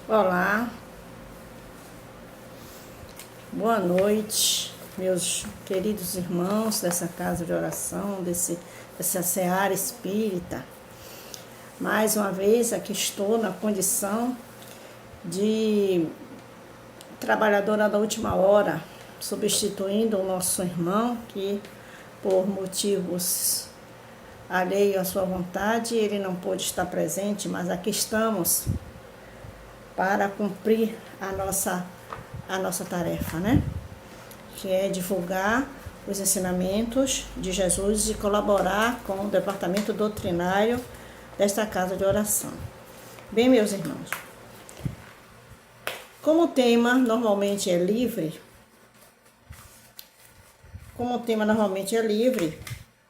Olá, boa noite, meus queridos irmãos dessa casa de oração, dessa seara espírita. Mais uma vez aqui estou na condição de trabalhadora da última hora, substituindo o nosso irmão que, por motivos alheios à sua vontade, ele não pôde estar presente, mas aqui estamos para cumprir a nossa tarefa, né? Que é divulgar os ensinamentos de Jesus e colaborar com o departamento doutrinário desta casa de oração. Bem, meus irmãos, como o tema normalmente é livre,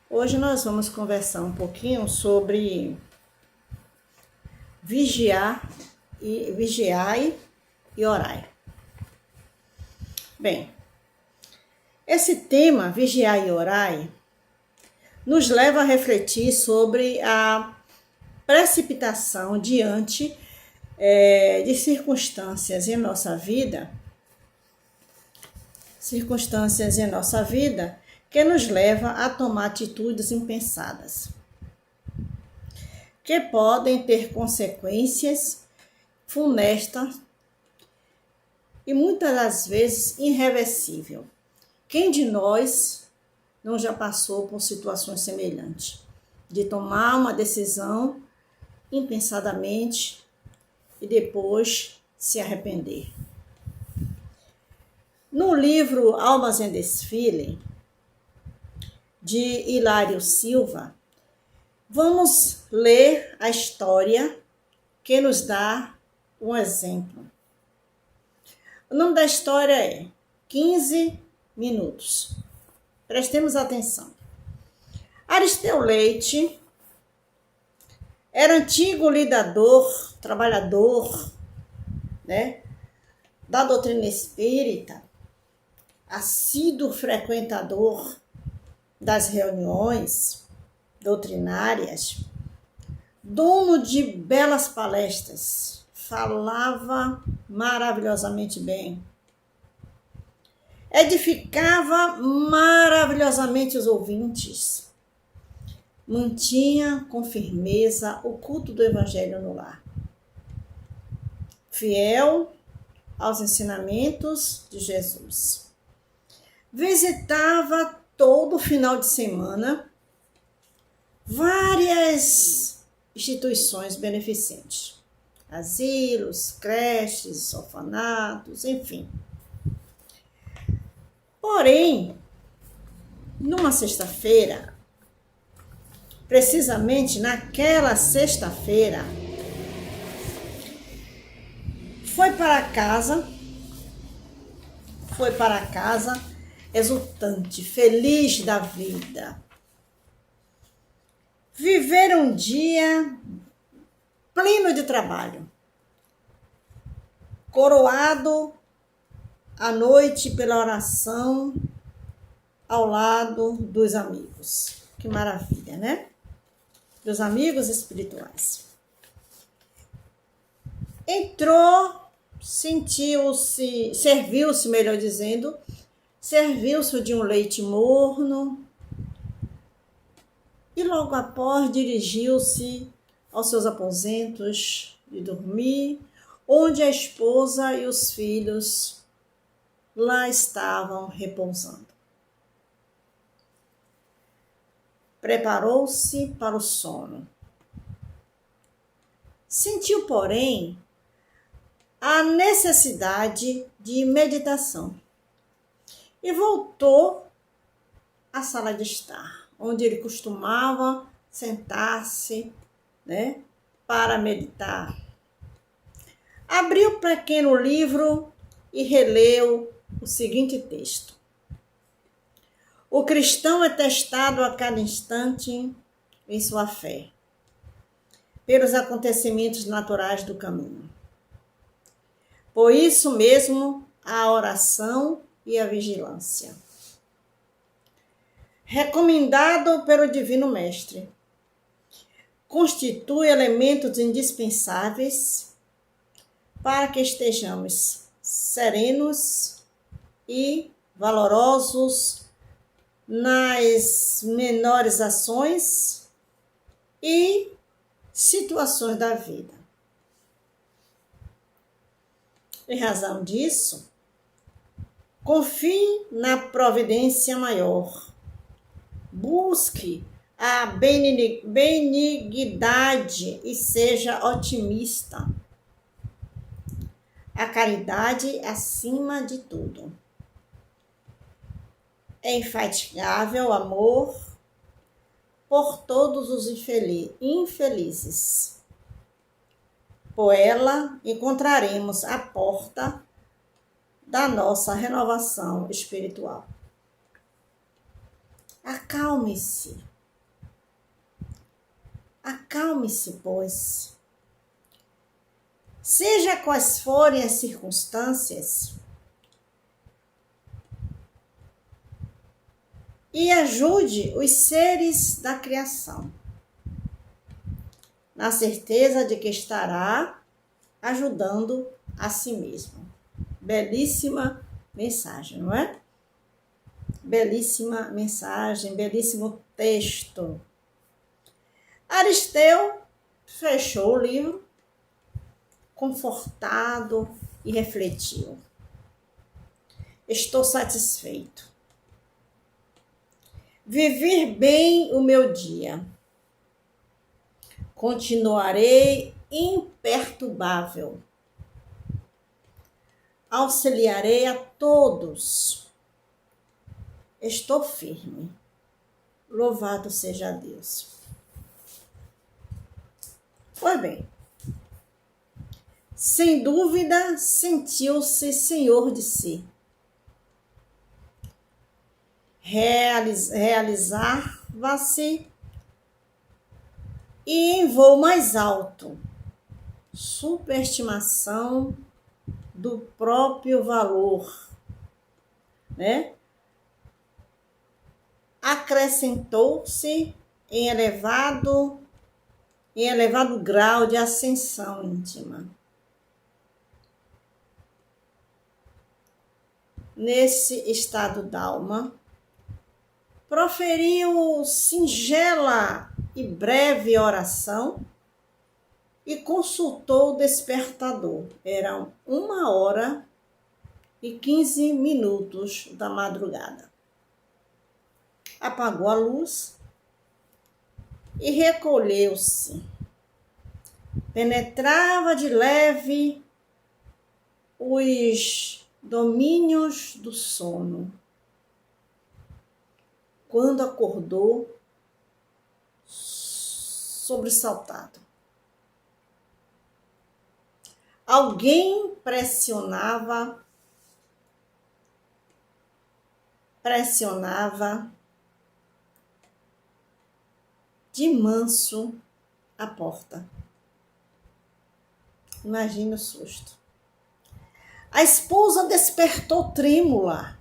hoje nós vamos conversar um pouquinho sobre vigiai e orai. Bem, esse tema, vigiai e orai, nos leva a refletir sobre a precipitação diante de circunstâncias em nossa vida que nos leva a tomar atitudes impensadas, que podem ter consequências funestas e muitas das vezes irreversível. Quem de nós não já passou por situações semelhantes, de tomar uma decisão impensadamente e depois se arrepender? No livro Almas em Desfile, de Hilário Silva, vamos ler a história que nos dá um exemplo. O nome da história é 15 minutos. Prestemos atenção. Aristeu Leite era antigo trabalhador, né, da doutrina espírita, assíduo frequentador das reuniões doutrinárias, dono de belas palestras, falava maravilhosamente bem, edificava maravilhosamente os ouvintes, mantinha com firmeza o culto do Evangelho no lar, fiel aos ensinamentos de Jesus. Visitava todo final de semana várias instituições beneficentes, asilos, creches, orfanatos, enfim. Porém, numa sexta-feira, precisamente naquela sexta-feira, foi para casa exultante, feliz da vida. Viver um dia pleno de trabalho, coroado à noite pela oração ao lado dos amigos. Que maravilha, né? Dos amigos espirituais. Entrou, serviu-se de um leite morno e logo após dirigiu-se aos seus aposentos de dormir, onde a esposa e os filhos lá estavam repousando. Preparou-se para o sono. Sentiu, porém, a necessidade de meditação e voltou à sala de estar, onde ele costumava sentar-se, né, para meditar. Abriu o pequeno livro e releu o seguinte texto: o cristão é testado a cada instante em sua fé, pelos acontecimentos naturais do caminho. Por isso mesmo, a oração e a vigilância. Recomendado pelo Divino Mestre, constitui elementos indispensáveis para que estejamos serenos e valorosos nas menores ações e situações da vida. Em razão disso, confie na providência maior. Busque a benignidade e seja otimista. A caridade acima de tudo. É infatigável amor por todos os infelizes. Por ela encontraremos a porta da nossa renovação espiritual. Acalme-se. Acalme-se, pois. Seja quais forem as circunstâncias, e ajude os seres da criação, na certeza de que estará ajudando a si mesmo. Belíssima mensagem, não é? Belíssima mensagem, belíssimo texto. Aristeu fechou o livro, confortado, e refletiu. Estou satisfeito. Viver bem o meu dia. Continuarei imperturbável. Auxiliarei a todos. Estou firme. Louvado seja Deus. Pois bem, sem dúvida sentiu-se senhor de si. Realizava-se e em voo mais alto, superestimação do próprio valor, né? Acrescentou-se em elevado grau de ascensão íntima. Nesse estado d'alma, proferiu singela e breve oração e consultou o despertador. Eram 1h15 da madrugada. Apagou a luz e recolheu-se. Penetrava de leve os domínios do sono. Quando acordou, sobressaltado. Alguém pressionava de manso a porta. Imagina o susto. A esposa despertou trêmula,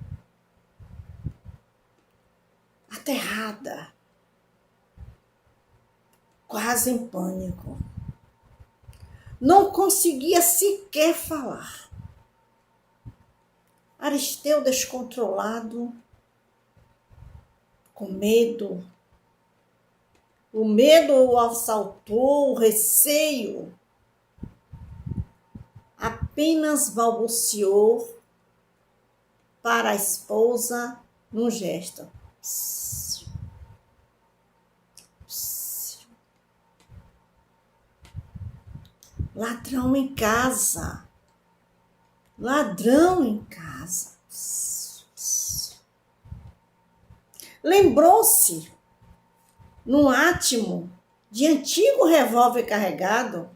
aterrada, quase em pânico. Não conseguia sequer falar. Aristeu, descontrolado, com medo. O medo o assaltou, o receio. Apenas balbuciou para a esposa num gesto. Psss. Psss. Ladrão em casa. Ladrão em casa. Psss. Psss. Lembrou-se, num átimo de antigo revólver carregado,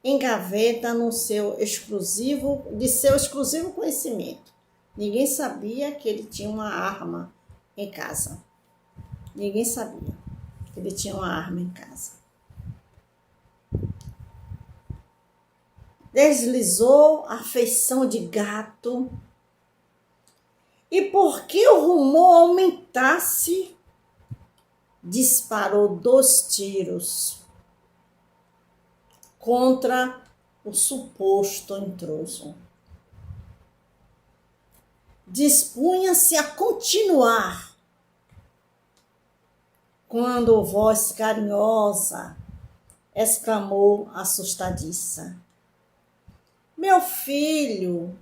em gaveta de seu exclusivo conhecimento. Ninguém sabia que ele tinha uma arma em casa. Ninguém sabia que ele tinha uma arma em casa. Deslizou a feição de gato e, porque o rumor aumentasse, disparou 2 tiros contra o suposto intruso. Dispunha-se a continuar, quando voz carinhosa exclamou assustadiça: meu filho,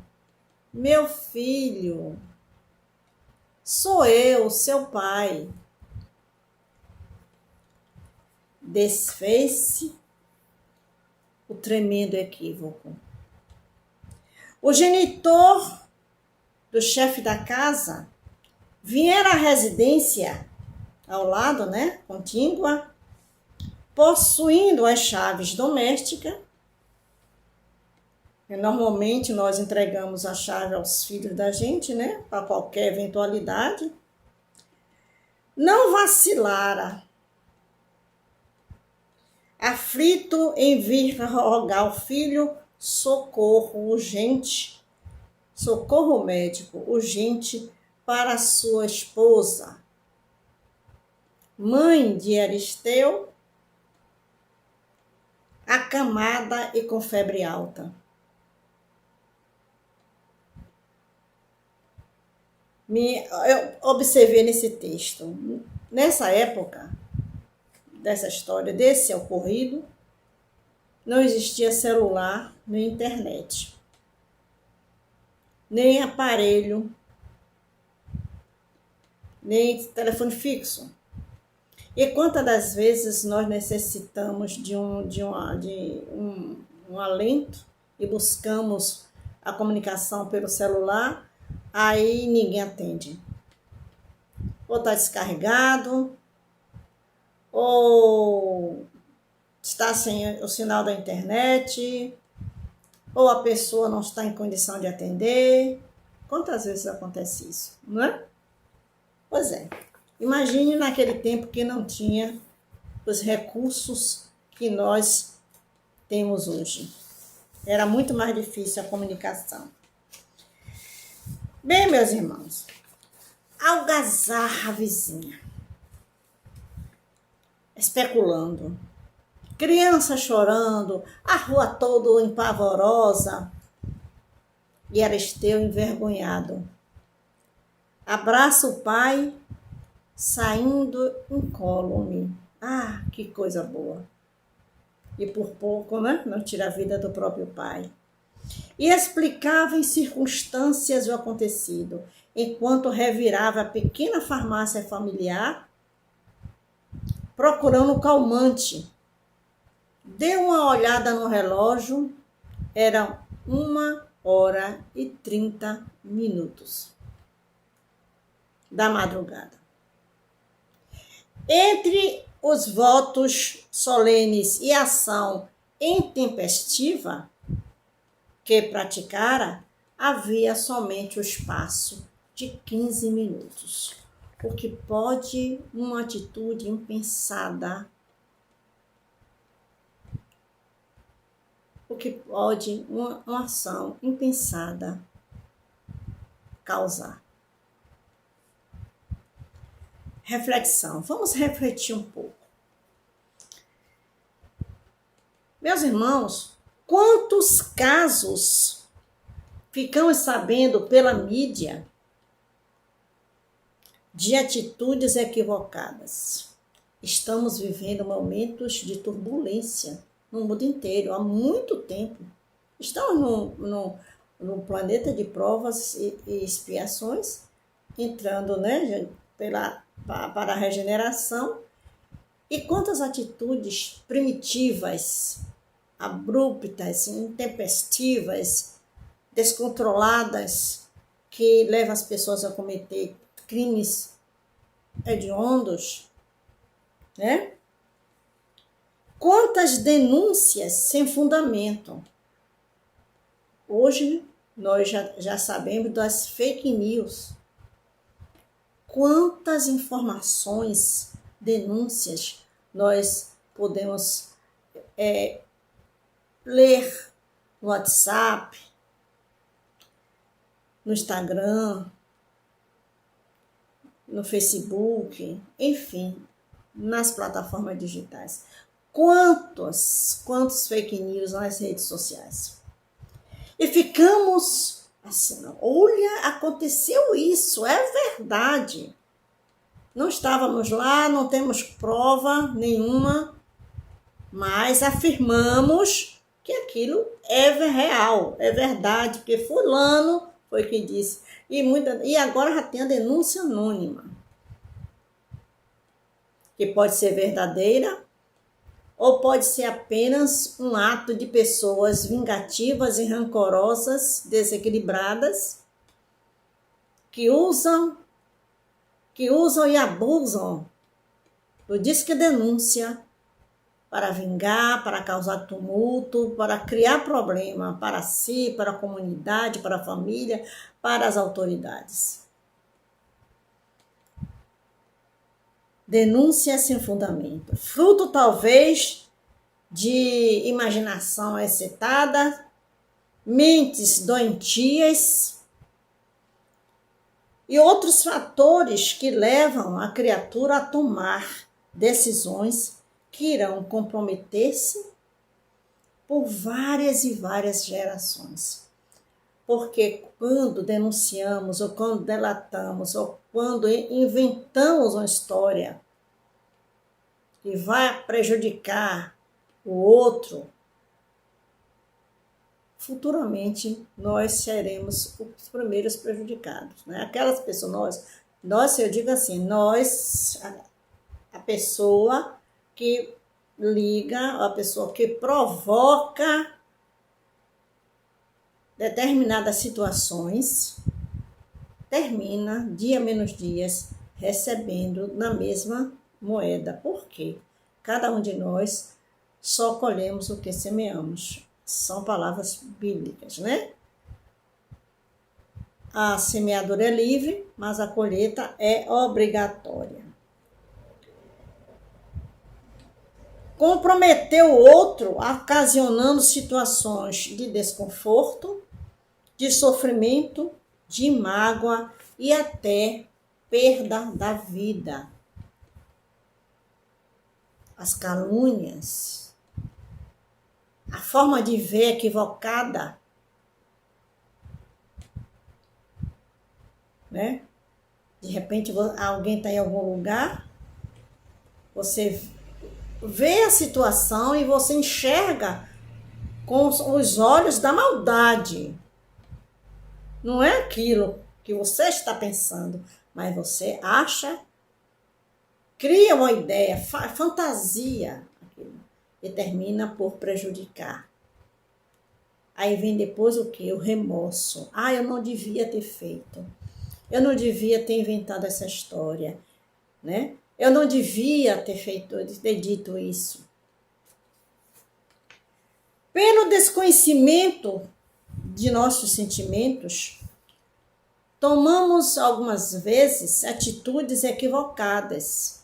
sou eu, seu pai. Desfez-se o tremendo equívoco. O genitor do chefe da casa viera à residência ao lado, né, contígua, possuindo as chaves domésticas. E normalmente nós entregamos a chave aos filhos da gente, né, para qualquer eventualidade. Não vacilara, aflito em vir rogar ao filho socorro urgente, socorro médico urgente para sua esposa, mãe de Aristeu, acamada e com febre alta. Eu observei nesse texto, nessa época dessa história, desse ocorrido, não existia celular, nem internet, nem aparelho, nem telefone fixo. E quantas das vezes nós necessitamos de um alento e buscamos a comunicação pelo celular, aí ninguém atende. Ou está descarregado, ou está sem o sinal da internet, ou a pessoa não está em condição de atender. Quantas vezes acontece isso, não é? Pois é. Imagine naquele tempo que não tinha os recursos que nós temos hoje. Era muito mais difícil a comunicação. Bem, meus irmãos, algazarra a vizinha, especulando, criança chorando, a rua toda empavorosa, e Aristeu envergonhado. Abraça o pai, saindo incólume. Ah, que coisa boa. E por pouco, né, não tira a vida do próprio pai. E explicava em circunstâncias o acontecido, enquanto revirava a pequena farmácia familiar, procurando calmante. Deu uma olhada no relógio, eram 1h30 da madrugada. Entre os votos solenes e ação intempestiva que praticara, havia somente o espaço de 15 minutos, o que pode uma atitude impensada, o que pode uma ação impensada causar. Reflexão. Vamos refletir um pouco. Meus irmãos, quantos casos ficamos sabendo pela mídia de atitudes equivocadas? Estamos vivendo momentos de turbulência no mundo inteiro, há muito tempo. Estamos num planeta de provas e expiações, entrando, né, para a regeneração. E quantas atitudes primitivas, abruptas, intempestivas, descontroladas, que levam as pessoas a cometer crimes hediondos, né? Quantas denúncias sem fundamento. Hoje nós já sabemos das fake news. Quantas informações, denúncias nós podemos ler no WhatsApp, no Instagram, no Facebook, enfim, nas plataformas digitais. quantos fake news nas redes sociais. E ficamos assim, olha, aconteceu isso, é verdade. Não estávamos lá, não temos prova nenhuma, mas afirmamos que aquilo é real, é verdade, porque fulano foi quem disse. E agora já tem a denúncia anônima, que pode ser verdadeira ou pode ser apenas um ato de pessoas vingativas e rancorosas, desequilibradas, que usam e abusam do disque denúncia para vingar, para causar tumulto, para criar problema para si, para a comunidade, para a família, para as autoridades. Denúncia sem fundamento, fruto talvez de imaginação excitada, mentes doentias e outros fatores que levam a criatura a tomar decisões que irão comprometer-se por várias e várias gerações. Porque quando denunciamos, ou quando delatamos, ou quando inventamos uma história que vai prejudicar o outro, futuramente nós seremos os primeiros prejudicados, né? Aquelas pessoas, nós, eu digo assim, nós, a pessoa que liga, a pessoa que provoca determinadas situações, termina, dia menos dias, recebendo na mesma moeda. Por quê? Cada um de nós só colhemos o que semeamos. São palavras bíblicas, né? A semeadura é livre, mas a colheita é obrigatória. Comprometer o outro, ocasionando situações de desconforto, de sofrimento, de mágoa e até perda da vida. As calúnias, a forma de ver equivocada, né? De repente alguém está em algum lugar, você vê a situação e você enxerga com os olhos da maldade. Não é aquilo que você está pensando, mas você acha, cria uma ideia, fantasia aquilo, e termina por prejudicar. Aí vem depois o quê? O remorso. Ah, eu não devia ter feito. Eu não devia ter inventado essa história, né? Eu não devia ter dito isso. Pelo desconhecimento de nossos sentimentos, tomamos algumas vezes atitudes equivocadas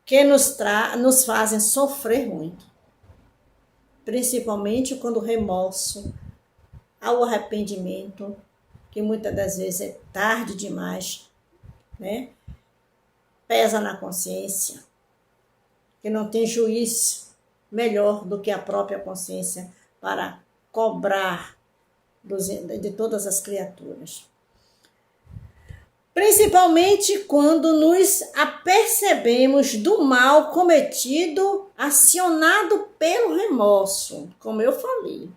que nos fazem sofrer muito, principalmente quando o remorso, ao arrependimento, que muitas das vezes é tarde demais, né? Pesa na consciência, que não tem juiz melhor do que a própria consciência para cobrar de todas as criaturas. Principalmente quando nos apercebemos do mal cometido, acionado pelo remorso, como eu falei.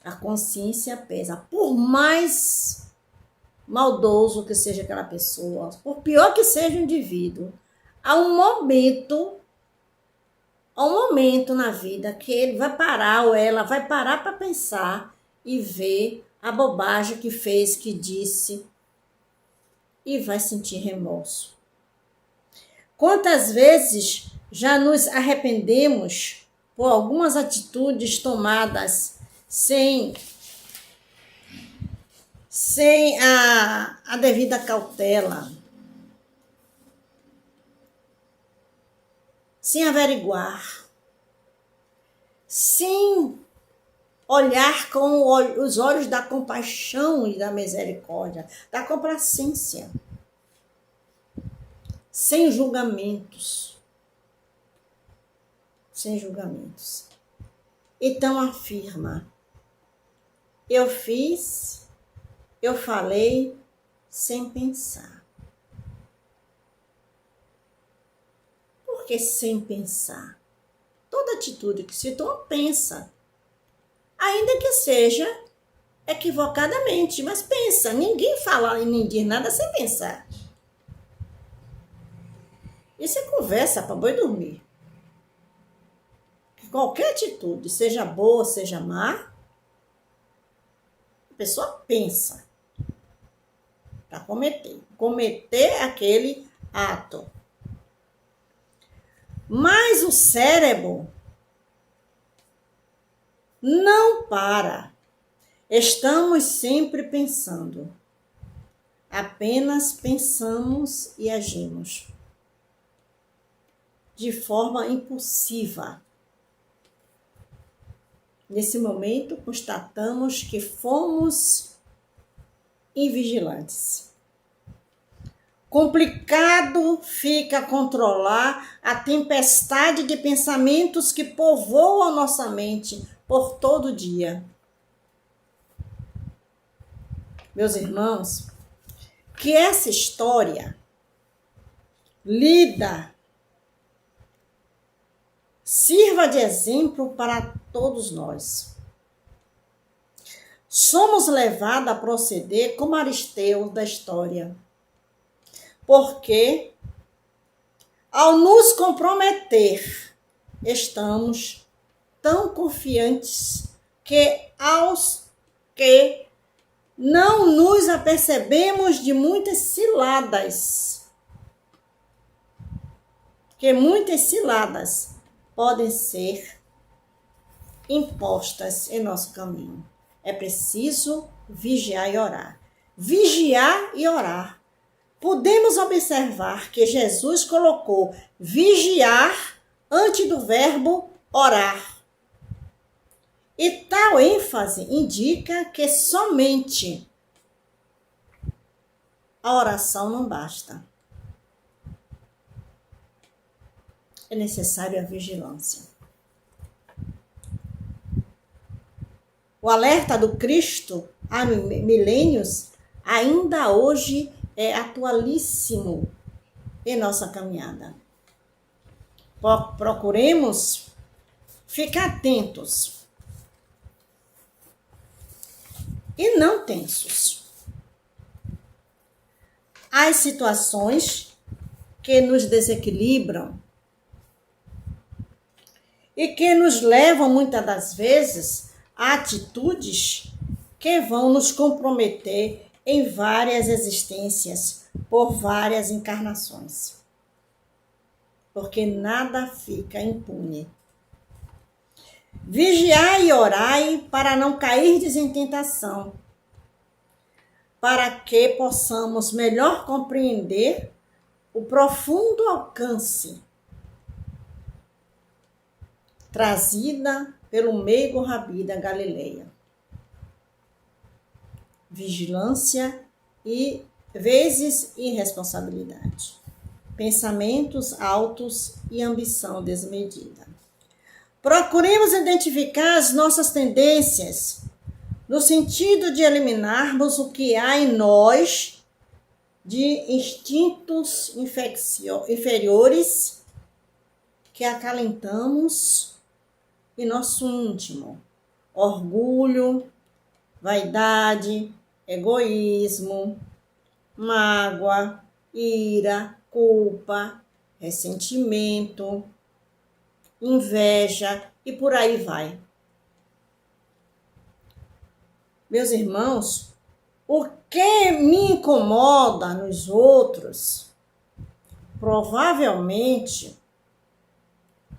A consciência pesa, por mais maldoso que seja aquela pessoa, por pior que seja o indivíduo, há um momento na vida que ele vai parar, ou ela vai parar para pensar e ver a bobagem que fez, que disse, e vai sentir remorso. Quantas vezes já nos arrependemos por algumas atitudes tomadas sem a devida cautela, sem averiguar, sem olhar com os olhos da compaixão e da misericórdia, da complacência, sem julgamentos. sem julgamentos. Então afirma: eu fiz, eu falei sem pensar. Por que sem pensar? Toda atitude que se toma, pensa. Ainda que seja equivocadamente, mas pensa. Ninguém fala e nem diz nada sem pensar. Isso é conversa para boi dormir. Qualquer atitude, seja boa, seja má, a pessoa pensa para cometer aquele ato. Mas o cérebro não para. Estamos sempre pensando. Apenas pensamos e agimos de forma impulsiva. Nesse momento, constatamos que fomos invigilantes. Complicado fica controlar a tempestade de pensamentos que povoam nossa mente por todo dia. Meus irmãos, que essa história lida sirva de exemplo para todos nós. Somos levados a proceder como Aristeu da história, porque ao nos comprometer, estamos tão confiantes que aos que não nos apercebemos de muitas ciladas, podem ser impostas em nosso caminho. É preciso vigiar e orar. Vigiar e orar. Podemos observar que Jesus colocou vigiar antes do verbo orar. E tal ênfase indica que somente a oração não basta. É necessária a vigilância. O alerta do Cristo há milênios ainda hoje é atualíssimo em nossa caminhada. Procuremos ficar atentos e não tensos às situações que nos desequilibram e que nos levam muitas das vezes a atitudes que vão nos comprometer em várias existências, por várias encarnações. Porque nada fica impune. Vigiai e orai para não cairdes em tentação, para que possamos melhor compreender o profundo alcance trazida pelo meigo Rabi da Galileia. Vigilância e vezes irresponsabilidade. Pensamentos altos e ambição desmedida. Procuremos identificar as nossas tendências no sentido de eliminarmos o que há em nós de instintos inferiores que acalentamos em nosso íntimo. Orgulho, vaidade, egoísmo, mágoa, ira, culpa, ressentimento, inveja e por aí vai. Meus irmãos, o que me incomoda nos outros, provavelmente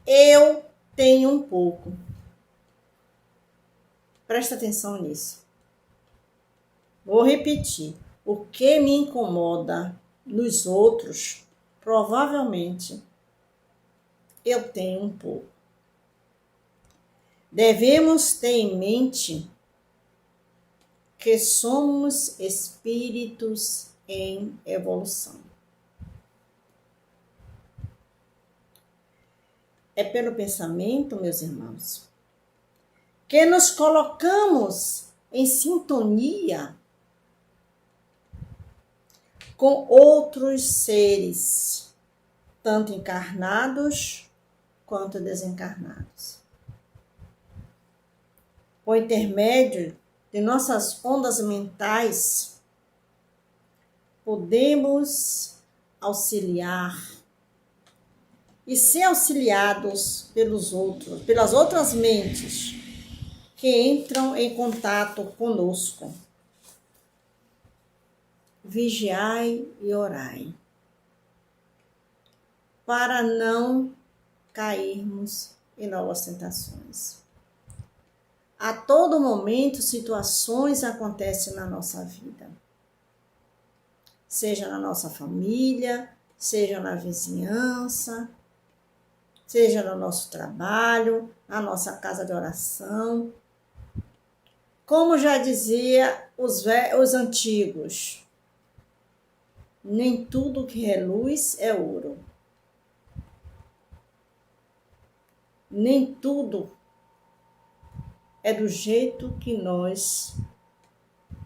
eu tenho um pouco. Presta atenção nisso. Vou repetir. O que me incomoda nos outros, provavelmente eu tenho um pouco. Devemos ter em mente que somos espíritos em evolução. é pelo pensamento, meus irmãos, que nos colocamos em sintonia com outros seres, tanto encarnados quanto desencarnados. Por intermédio de nossas ondas mentais, podemos auxiliar e ser auxiliados pelas outras mentes que entram em contato conosco. Vigiai e orai, para não cairmos em novas tentações. A todo momento, situações acontecem na nossa vida. Seja na nossa família, seja na vizinhança, seja no nosso trabalho, na nossa casa de oração. Como já dizia os antigos, nem tudo que reluz é ouro. Nem tudo é do jeito que nós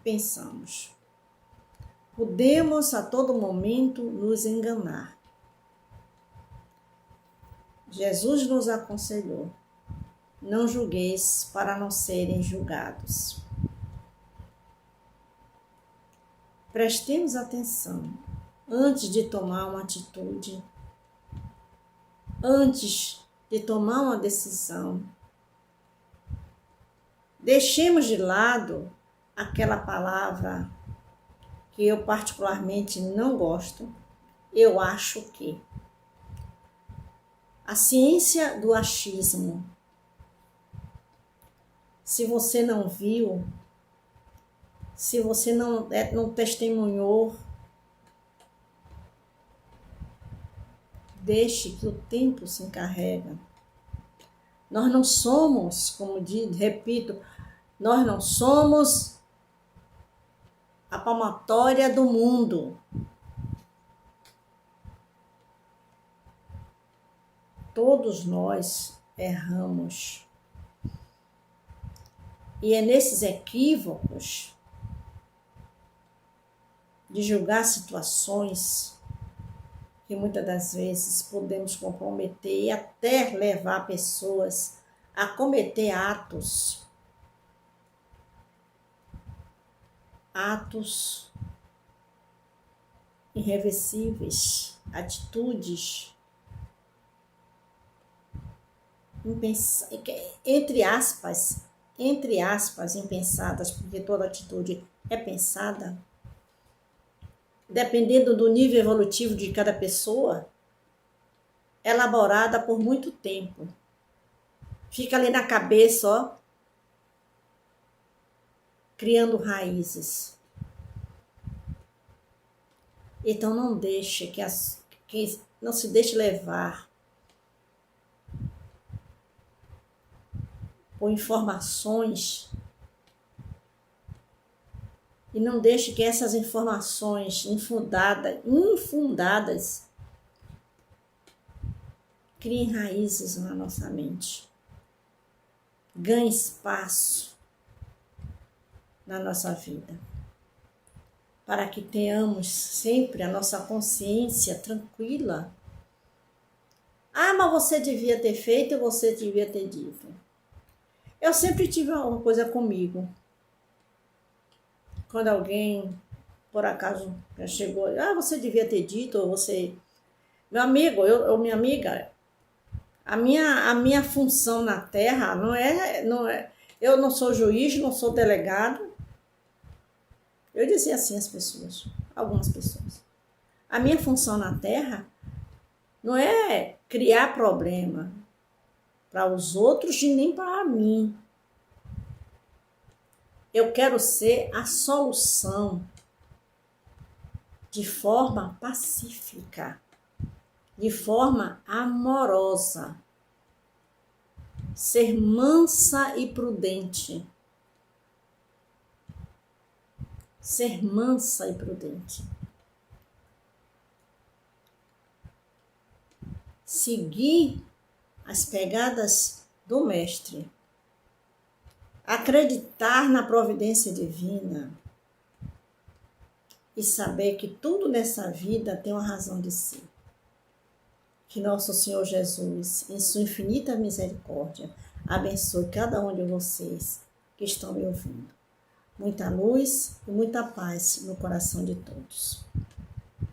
pensamos. Podemos a todo momento nos enganar. Jesus nos aconselhou: não julgueis para não serem julgados. Prestemos atenção antes de tomar uma atitude, antes de tomar uma decisão. Deixemos de lado aquela palavra que eu particularmente não gosto. Eu acho que a ciência do achismo. Se você não viu, se você não testemunhou, deixe que o tempo se encarrega. Nós não somos, como repito, nós não somos a palmatória do mundo. Todos nós erramos. E é nesses equívocos de julgar situações que muitas das vezes podemos comprometer e até levar pessoas a cometer atos irreversíveis, atitudes entre aspas, impensadas, porque toda atitude é pensada, dependendo do nível evolutivo de cada pessoa, elaborada por muito tempo. Fica ali na cabeça, ó, criando raízes. Então não deixe não se deixe levar por informações e não deixe que essas informações infundadas criem raízes na nossa mente, ganhem espaço na nossa vida, para que tenhamos sempre a nossa consciência tranquila. Ah, mas você devia ter feito, você devia ter dito. Eu sempre tive uma coisa comigo. Quando alguém, por acaso, chegou, você devia ter dito, ou você... Meu amigo, minha amiga, a minha função na Terra não é... Eu não sou juiz, não sou delegado. Eu dizia assim às pessoas, algumas pessoas. A minha função na Terra não é criar problema para os outros e nem para mim. Eu quero ser a solução de forma pacífica, de forma amorosa, ser mansa e prudente. Ser mansa e prudente. Seguir as pegadas do Mestre, acreditar na providência divina e saber que tudo nessa vida tem uma razão de ser. Que nosso Senhor Jesus, em sua infinita misericórdia, abençoe cada um de vocês que estão me ouvindo. Muita luz e muita paz no coração de todos.